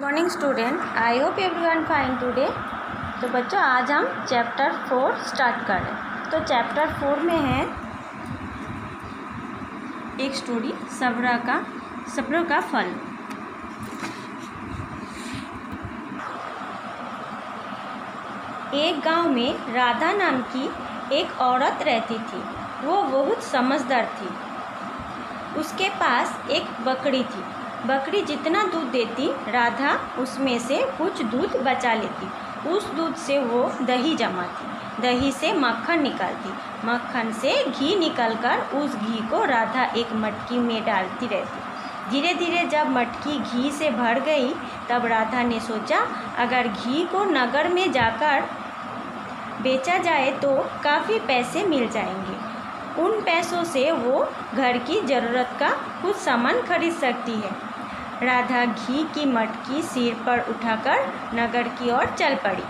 Morning student, I hope everyone fine today. तो बच्चों, आज हम चैप्टर 4 स्टार्ट कर रहे हैं। तो चैप्टर 4 में है एक स्टोरी, सब्र का फल। एक गांव में राधा नाम की एक औरत रहती थी। वो बहुत समझदार थी। उसके पास एक बकरी थी। बकरी जितना दूध देती, राधा उसमें से कुछ दूध बचा लेती। उस दूध से वो दही जमाती, दही से मक्खन निकालती, मक्खन से घी निकालकर उस घी को राधा एक मटकी में डालती रहती। धीरे धीरे जब मटकी घी से भर गई, तब राधा ने सोचा, अगर घी को नगर में जाकर बेचा जाए तो काफ़ी पैसे मिल जाएंगे। उन पैसों से वो घर की ज़रूरत का कुछ सामान खरीद सकती है। राधा घी की मटकी सिर पर उठाकर नगर की ओर चल पड़ी।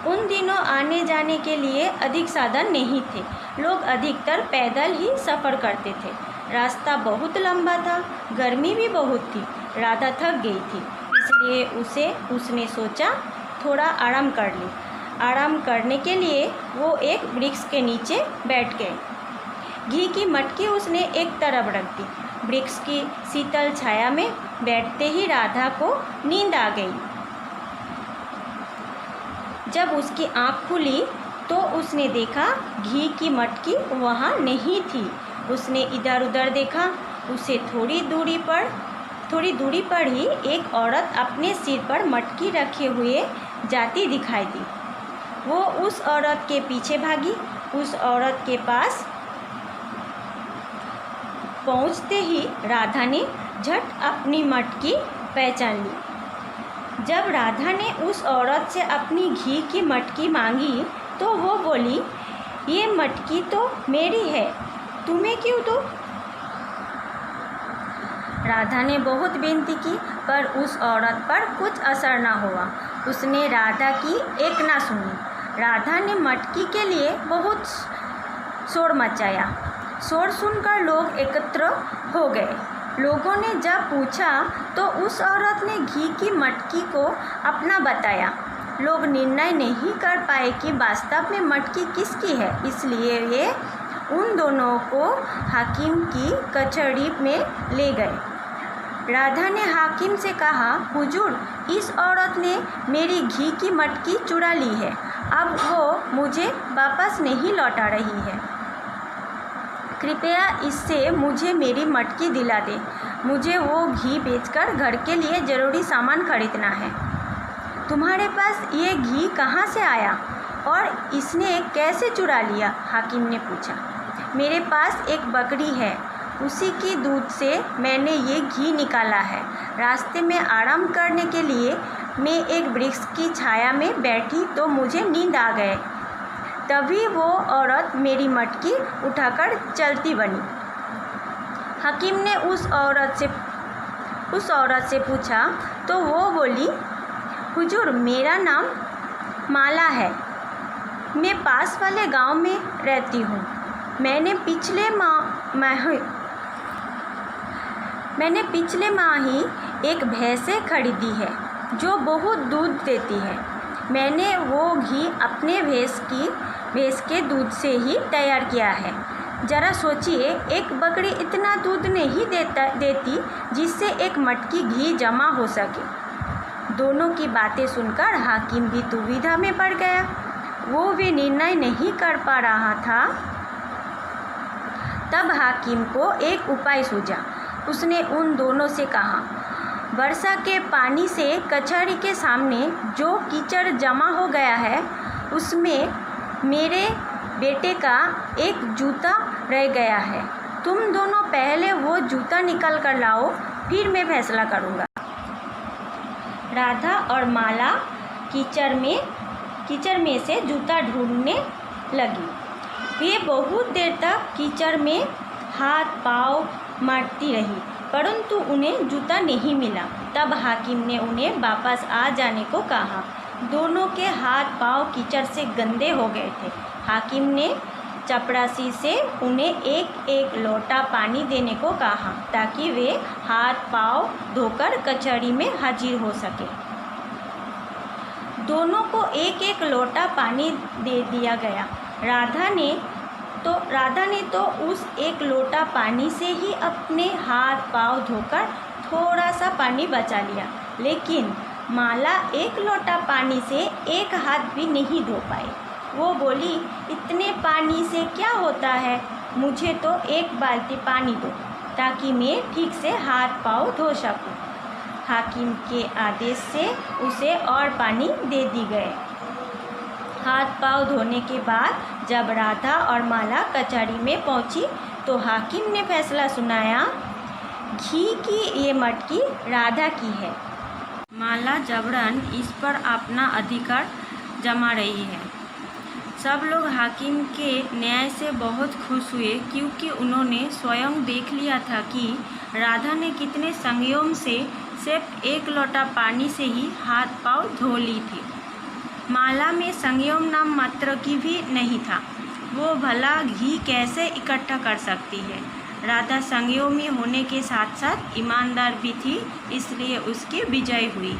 उन दिनों आने जाने के लिए अधिक साधन नहीं थे। लोग अधिकतर पैदल ही सफ़र करते थे। रास्ता बहुत लंबा था, गर्मी भी बहुत थी। राधा थक गई थी, इसलिए उसने सोचा थोड़ा आराम कर ले। आराम करने के लिए वो एक वृक्ष के नीचे बैठ गए। घी की मटकी उसने एक तरफ रख दी। वृक्ष की शीतल छाया में बैठते ही राधा को नींद आ गई। जब उसकी आँख खुली तो उसने देखा घी की मटकी वहाँ नहीं थी। उसने इधर उधर देखा। उसे थोड़ी दूरी पर ही एक औरत अपने सिर पर मटकी रखे हुए जाती दिखाई दी। वो उस औरत के पीछे भागी। उस औरत के पास पहुंचते ही राधा ने झट अपनी मटकी पहचान ली। जब राधा ने उस औरत से अपनी घी की मटकी मांगी तो वो बोली, ये मटकी तो मेरी है, तुम्हें क्यों दूँ? राधा ने बहुत विनती की, पर उस औरत पर कुछ असर न हुआ। उसने राधा की एक ना सुनी। राधा ने मटकी के लिए बहुत शोर मचाया। शोर सुनकर लोग एकत्र हो गए। लोगों ने जब पूछा तो उस औरत ने घी की मटकी को अपना बताया। लोग निर्णय नहीं कर पाए कि वास्तव में मटकी किसकी है, इसलिए वे उन दोनों को हाकिम की कचहरी में ले गए। राधा ने हाकिम से कहा, हुजूर, इस औरत ने मेरी घी की मटकी चुरा ली है। अब वो मुझे वापस नहीं लौटा रही है। कृपया इससे मुझे मेरी मटकी दिला दे। मुझे वो घी बेचकर घर के लिए ज़रूरी सामान खरीदना है। तुम्हारे पास ये घी कहाँ से आया और इसने कैसे चुरा लिया? हाकिम ने पूछा। मेरे पास एक बकरी है, उसी की दूध से मैंने ये घी निकाला है। रास्ते में आराम करने के लिए मैं एक वृक्ष की छाया में बैठी तो मुझे नींद आ गए। तभी वो औरत मेरी मटकी उठाकर चलती बनी। हकीम ने उस औरत से पूछा तो वो बोली, हुजूर, मेरा नाम माला है। मैं पास वाले गांव में रहती हूँ। मैंने पिछले माह ही एक भैंसे खरीदी है जो बहुत दूध देती है। मैंने वो घी अपने भैंस के दूध से ही तैयार किया है। ज़रा सोचिए, एक बकरी इतना दूध नहीं देती जिससे एक मटकी घी जमा हो सके। दोनों की बातें सुनकर हाकिम भी दुविधा में पड़ गया। वो भी निर्णय नहीं कर पा रहा था। तब हाकिम को एक उपाय सूझा। उसने उन दोनों से कहा, वर्षा के पानी से कचहरी के सामने जो कीचड़ जमा हो गया है, उसमें मेरे बेटे का एक जूता रह गया है। तुम दोनों पहले वो जूता निकाल कर लाओ, फिर मैं फैसला करूँगा। राधा और माला कीचड़ में से जूता ढूंढने लगी। वे बहुत देर तक कीचड़ में हाथ पाँव मारती रही, परंतु उन्हें जूता नहीं मिला। तब हाकिम ने उन्हें वापस आ जाने को कहा। दोनों के हाथ पाँव कीचड़ से गंदे हो गए थे। हाकिम ने चपरासी से उन्हें एक एक लोटा पानी देने को कहा ताकि वे हाथ पाँव धोकर कचहरी में हाजिर हो सके। दोनों को एक एक लोटा पानी दे दिया गया। राधा ने तो उस एक लोटा पानी से ही अपने हाथ पाँव धोकर थोड़ा सा पानी बचा लिया, लेकिन माला एक लोटा पानी से एक हाथ भी नहीं धो पाई। वो बोली, इतने पानी से क्या होता है, मुझे तो एक बाल्टी पानी दो ताकि मैं ठीक से हाथ पाँव धो सकूं। हाकिम के आदेश से उसे और पानी दे दी गए। हाथ पाँव धोने के बाद जब राधा और माला कचहरी में पहुंची तो हाकिम ने फैसला सुनाया, घी की ये मटकी राधा की है। माला जबरन इस पर अपना अधिकार जमा रही है। सब लोग हाकिम के न्याय से बहुत खुश हुए क्योंकि उन्होंने स्वयं देख लिया था कि राधा ने कितने संयम से सिर्फ एक लोटा पानी से ही हाथ पाँव धो ली थी। माला में संयम नाम मात्र की भी नहीं था। वो भला घी कैसे इकट्ठा कर सकती है। राधा संयमी होने के साथ साथ ईमानदार भी थी, इसलिए उसकी विजय हुई।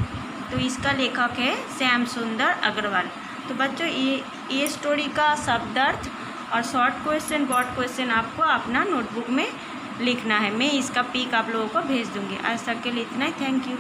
तो इसका लेखक है श्याम सुंदर अग्रवाल। तो बच्चों ये स्टोरी का शब्दार्थ और शॉर्ट क्वेश्चन वर्ड क्वेश्चन आपको अपना नोटबुक में लिखना है। मैं इसका पिक आप लोगों को भेज दूँगी। आज तक के लिए इतना ही। Thank you.